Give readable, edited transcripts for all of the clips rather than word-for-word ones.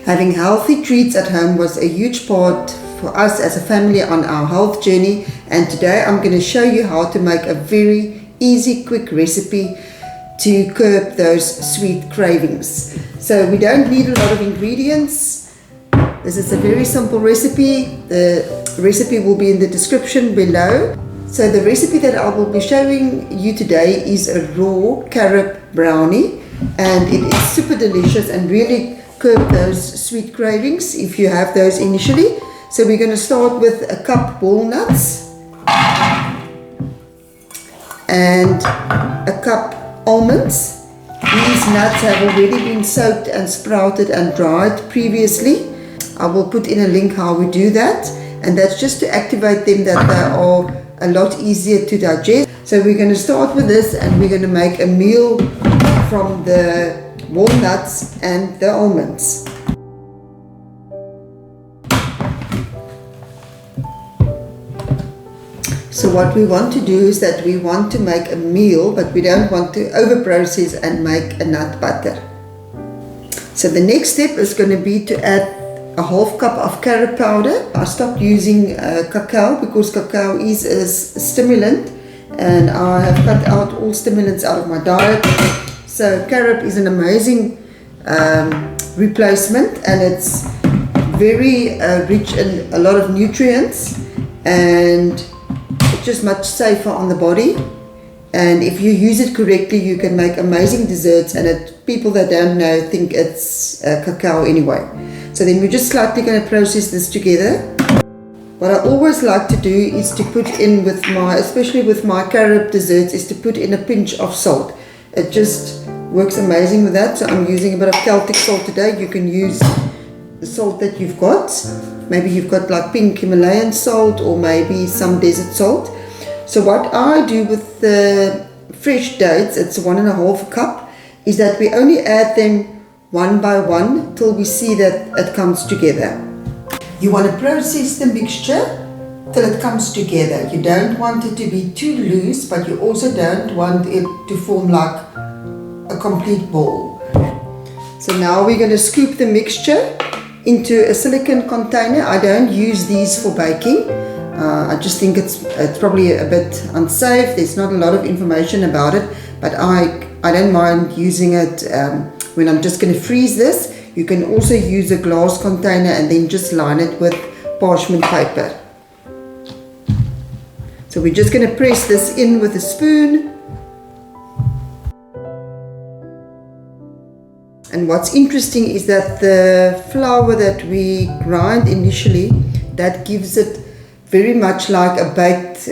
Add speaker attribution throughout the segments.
Speaker 1: Having healthy treats at home was a huge part for us as a family on our health journey, and today I'm going to show you how to make a very easy, quick recipe to curb those sweet cravings. So we don't need a lot of ingredients. This is a very simple recipe. The recipe will be in the description below. So the recipe that I will be showing you today is a raw carob brownie, and it is super delicious and really curb those sweet cravings if you have those initially. So we're going to start with a cup walnuts and a cup almonds. These nuts have already been soaked and sprouted and dried previously. I will put in a link how we do that, and that's just to activate them, that they are a lot easier to digest. So we're going to start with this, and we're going to make a meal from the walnuts and the almonds. So what we want to do is that we want to make a meal, but we don't want to over process and make a nut butter. So the next step is going to be to add a half cup of carob powder. I stopped using cacao because cacao is a stimulant, and I have cut out all stimulants out of my diet. So carob is an amazing replacement, and it's very rich in a lot of nutrients, and it's just much safer on the body. And if you use it correctly, you can make amazing desserts, and people that don't know think it's cacao anyway. So then we're just slightly going to process this together. What I always like to do is to put in with especially with my carob desserts, is to put in a pinch of salt. It just works amazing with that. So I'm using a bit of Celtic salt today. You can use the salt that you've got. Maybe you've got like pink Himalayan salt, or maybe some desert salt. So what I do with the fresh dates, it's 1.5 cup, is that we only add them one by one till we see that it comes together. You want to process the mixture till it comes together. You don't want it to be too loose, but you also don't want it to form like a complete ball. So now we're going to scoop the mixture into a silicone container. I don't use these for baking. I just think it's probably a bit unsafe. There's not a lot of information about it, but I don't mind using it when I'm just going to freeze this. You can also use a glass container and then just line it with parchment paper. So we're just going to press this in with a spoon. And what's interesting is that the flour that we grind initially, that gives it very much like a baked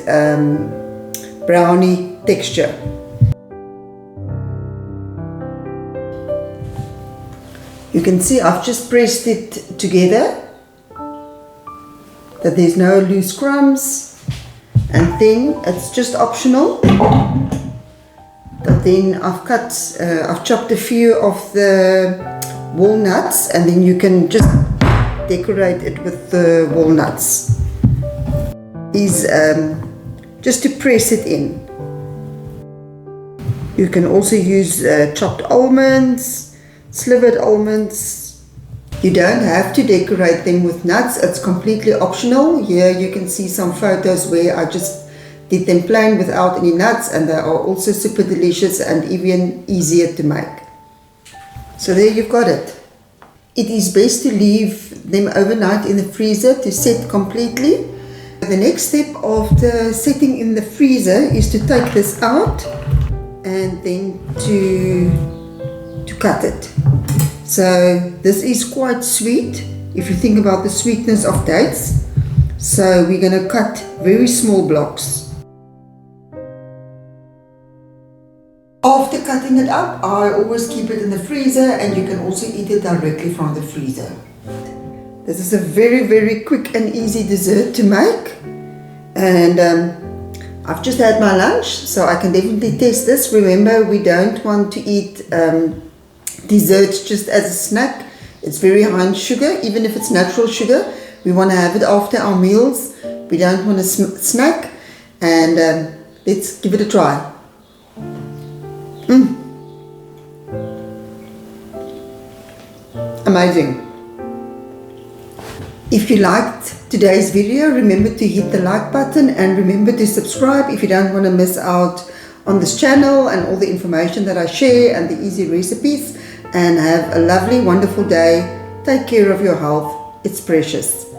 Speaker 1: brownie texture. You can see I've just pressed it together, that there's no loose crumbs, and then it's just optional. But then I've chopped a few of the walnuts, and then you can just decorate it with the walnuts. Is just to press it in. You can also use chopped almonds, slivered almonds. You don't have to decorate them with nuts, it's completely optional. Here you can see some photos where I just did them plain without any nuts, and they are also super delicious and even easier to make. So there you've got it. It is best to leave them overnight in the freezer to set completely. The next step of the setting in the freezer is to take this out and then to cut it. So this is quite sweet if you think about the sweetness of dates. So we're going to cut very small blocks. After cutting it up, I always keep it in the freezer, and you can also eat it directly from the freezer. This is a very, very quick and easy dessert to make, and I've just had my lunch, so I can definitely test this. Remember, we don't want to eat desserts just as a snack. It's very high in sugar, even if it's natural sugar. We want to have it after our meals. We don't want to snack, and let's give it a try. Amazing. If you liked today's video, remember to hit the like button and remember to subscribe if you don't want to miss out on this channel and all the information that I share and the easy recipes. And have a lovely, wonderful day. Take care of your health. It's precious.